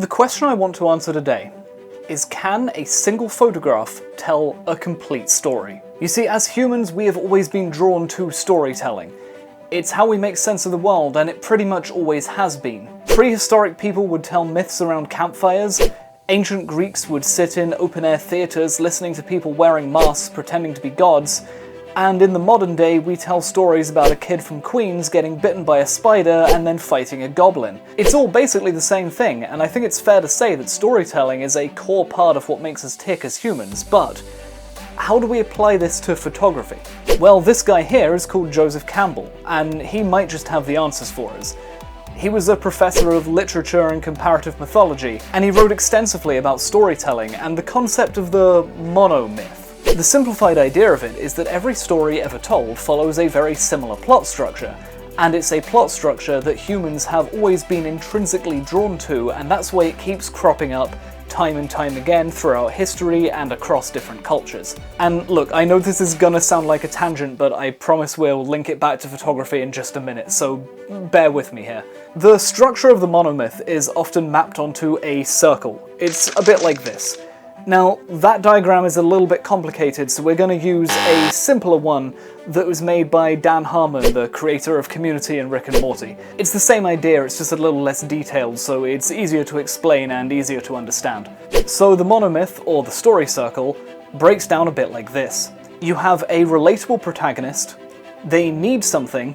The question I want to answer today is, can a single photograph tell a complete story? You see, as humans, we have always been drawn to storytelling. It's how we make sense of the world, and it pretty much always has been. Prehistoric people would tell myths around campfires. Ancient Greeks would sit in open-air theatres listening to people wearing masks pretending to be gods. And in the modern day, we tell stories about a kid from Queens getting bitten by a spider and then fighting a goblin. It's all basically the same thing, and I think it's fair to say that storytelling is a core part of what makes us tick as humans, but how do we apply this to photography? Well, this guy here is called Joseph Campbell, and he might just have the answers for us. He was a professor of literature and comparative mythology, and he wrote extensively about storytelling and the concept of the monomyth. The simplified idea of it is that every story ever told follows a very similar plot structure, and it's a plot structure that humans have always been intrinsically drawn to, and that's why it keeps cropping up time and time again throughout history and across different cultures. And look, I know this is gonna sound like a tangent, but I promise we'll link it back to photography in just a minute, so bear with me here. The structure of the monomyth is often mapped onto a circle. It's a bit like this. Now, that diagram is a little bit complicated, so we're going to use a simpler one that was made by Dan Harmon, the creator of Community and Rick and Morty. It's the same idea, it's just a little less detailed, so it's easier to explain and easier to understand. So the monomyth, or the story circle, breaks down a bit like this. You have a relatable protagonist, they need something,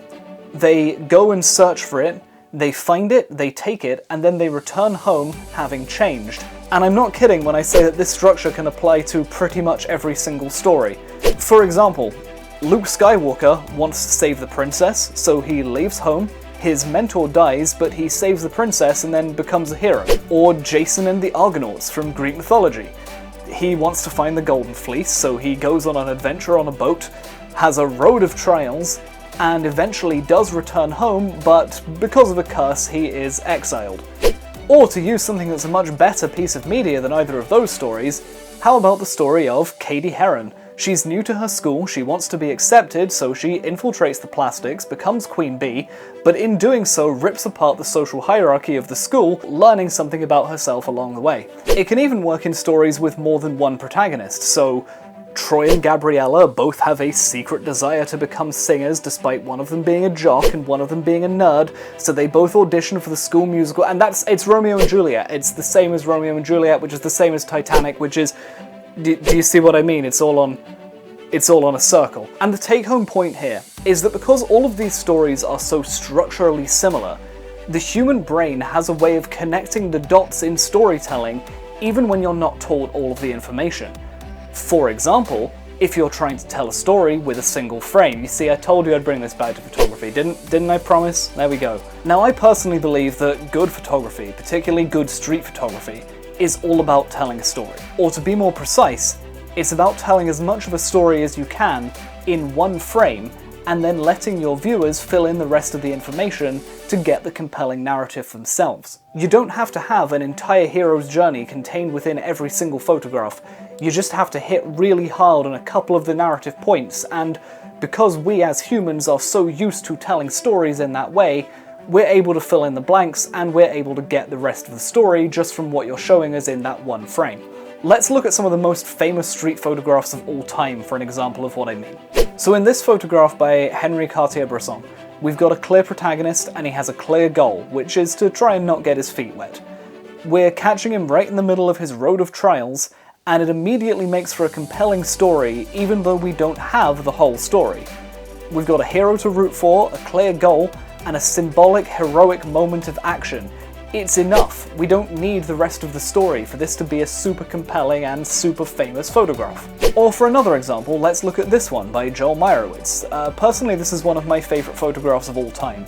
they go and search for it, they find it, they take it, and then they return home having changed. And I'm not kidding when I say that this structure can apply to pretty much every single story. For example, Luke Skywalker wants to save the princess, so he leaves home, his mentor dies, but he saves the princess and then becomes a hero. Or Jason and the Argonauts from Greek mythology. He wants to find the Golden Fleece, so he goes on an adventure on a boat, has a road of trials, and eventually does return home, but because of a curse, he is exiled. Or to use something that's a much better piece of media than either of those stories, how about the story of Katie Heron? She's new to her school, she wants to be accepted, so she infiltrates the plastics, becomes Queen Bee, but in doing so rips apart the social hierarchy of the school, learning something about herself along the way. It can even work in stories with more than one protagonist, so Troy and Gabriella both have a secret desire to become singers, despite one of them being a jock and one of them being a nerd, so they both audition for the school musical, and it's Romeo and Juliet. It's the same as Romeo and Juliet, which is the same as Titanic, which is... Do you see what I mean? It's all on a circle. And the take-home point here is that because all of these stories are so structurally similar, the human brain has a way of connecting the dots in storytelling, even when you're not told all of the information. For example, if you're trying to tell a story with a single frame. You see, I told you I'd bring this back to photography, didn't I promise? There we go. Now, I personally believe that good photography, particularly good street photography, is all about telling a story. Or to be more precise, it's about telling as much of a story as you can in one frame, and then letting your viewers fill in the rest of the information to get the compelling narrative themselves. You don't have to have an entire hero's journey contained within every single photograph. You just have to hit really hard on a couple of the narrative points, and because we as humans are so used to telling stories in that way, we're able to fill in the blanks and we're able to get the rest of the story just from what you're showing us in that one frame. Let's look at some of the most famous street photographs of all time for an example of what I mean. So in this photograph by Henri Cartier-Bresson, we've got a clear protagonist and he has a clear goal, which is to try and not get his feet wet. We're catching him right in the middle of his road of trials, and it immediately makes for a compelling story even though we don't have the whole story. We've got a hero to root for, a clear goal, and a symbolic, heroic moment of action. It's enough. We don't need the rest of the story for this to be a super compelling and super famous photograph. Or for another example, let's look at this one by Joel Meyerowitz. Personally, this is one of my favourite photographs of all time.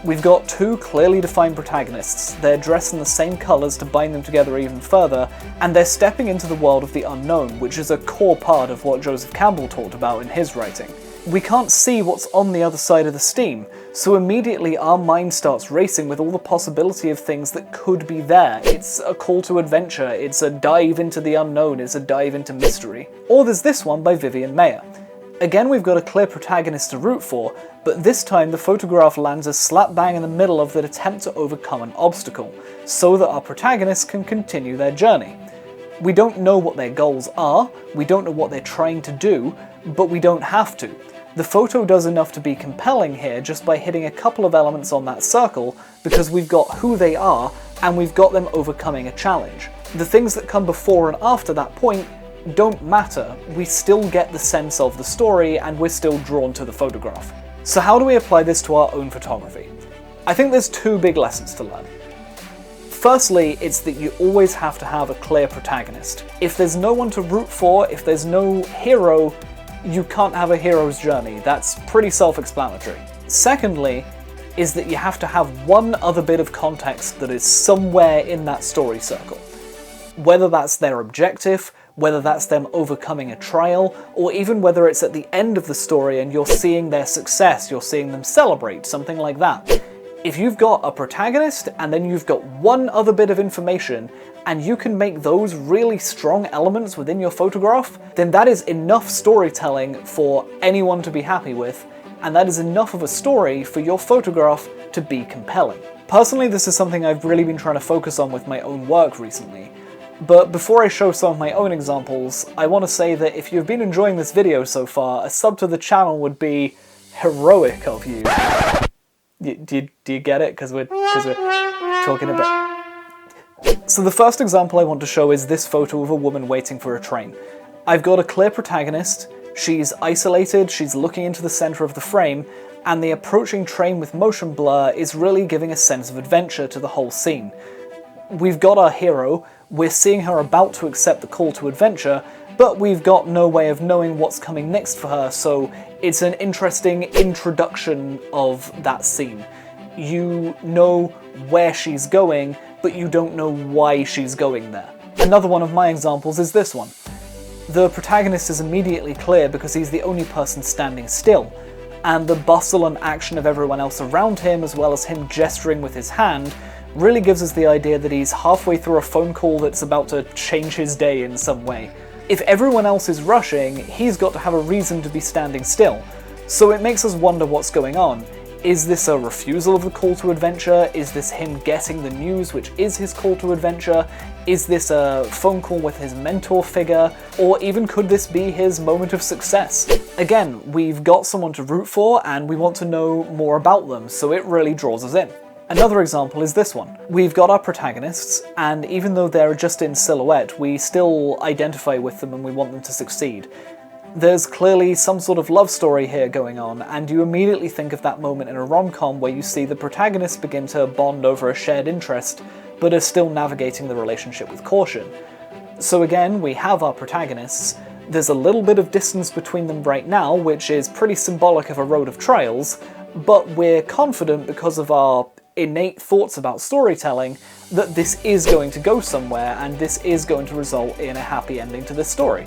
We've got two clearly defined protagonists, they're dressed in the same colours to bind them together even further, and they're stepping into the world of the unknown, which is a core part of what Joseph Campbell talked about in his writing. We can't see what's on the other side of the steam, so immediately our mind starts racing with all the possibility of things that could be there. It's a call to adventure, it's a dive into the unknown, it's a dive into mystery. Or there's this one by Vivian Mayer. Again, we've got a clear protagonist to root for, but this time the photograph lands us slap bang in the middle of the attempt to overcome an obstacle, so that our protagonist can continue their journey. We don't know what their goals are, we don't know what they're trying to do, but we don't have to. The photo does enough to be compelling here just by hitting a couple of elements on that circle, because we've got who they are and we've got them overcoming a challenge. The things that come before and after that point don't matter, we still get the sense of the story and we're still drawn to the photograph. So how do we apply this to our own photography? I think there's two big lessons to learn. Firstly, it's that you always have to have a clear protagonist. If there's no one to root for, if there's no hero, you can't have a hero's journey. That's pretty self-explanatory. Secondly, is that you have to have one other bit of context that is somewhere in that story circle. Whether that's their objective, whether that's them overcoming a trial, or even whether it's at the end of the story and you're seeing their success, you're seeing them celebrate, something like that. If you've got a protagonist and then you've got one other bit of information and you can make those really strong elements within your photograph, then that is enough storytelling for anyone to be happy with, and that is enough of a story for your photograph to be compelling. Personally, this is something I've really been trying to focus on with my own work recently. But before I show some of my own examples, I want to say that if you've been enjoying this video so far, a sub to the channel would be heroic of you. Do you get it? Because we're talking about... So the first example I want to show is this photo of a woman waiting for a train. I've got a clear protagonist, she's isolated, she's looking into the center of the frame, and the approaching train with motion blur is really giving a sense of adventure to the whole scene. We've got our hero, we're seeing her about to accept the call to adventure, but we've got no way of knowing what's coming next for her, so it's an interesting introduction of that scene. You know where she's going, but you don't know why she's going there. Another one of my examples is this one. The protagonist is immediately clear because he's the only person standing still, and the bustle and action of everyone else around him, as well as him gesturing with his hand, really gives us the idea that he's halfway through a phone call that's about to change his day in some way. If everyone else is rushing, he's got to have a reason to be standing still, so it makes us wonder what's going on. Is this a refusal of the call to adventure? Is this him getting the news, which is his call to adventure? Is this a phone call with his mentor figure? Or even could this be his moment of success? Again, we've got someone to root for and we want to know more about them, so it really draws us in. Another example is this one. We've got our protagonists, and even though they're just in silhouette, we still identify with them and we want them to succeed. There's clearly some sort of love story here going on, and you immediately think of that moment in a rom-com where you see the protagonists begin to bond over a shared interest, but are still navigating the relationship with caution. So again, we have our protagonists. There's a little bit of distance between them right now, which is pretty symbolic of a road of trials, but we're confident because of our innate thoughts about storytelling that this is going to go somewhere and this is going to result in a happy ending to this story.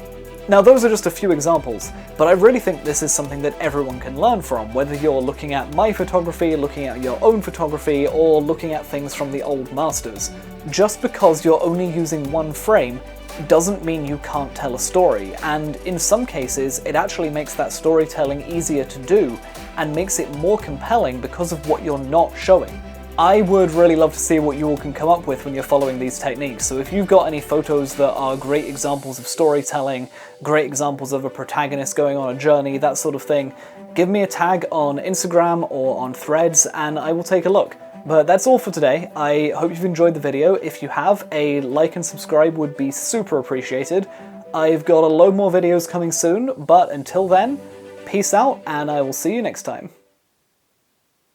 Now those are just a few examples, but I really think this is something that everyone can learn from, whether you're looking at my photography, looking at your own photography, or looking at things from the old masters. Just because you're only using one frame doesn't mean you can't tell a story, and in some cases it actually makes that storytelling easier to do and makes it more compelling because of what you're not showing. I would really love to see what you all can come up with when you're following these techniques, so if you've got any photos that are great examples of storytelling, great examples of a protagonist going on a journey, that sort of thing, give me a tag on Instagram or on Threads and I will take a look. But that's all for today. I hope you've enjoyed the video. If you have, a like and subscribe would be super appreciated. I've got a load more videos coming soon, but until then, peace out and I will see you next time.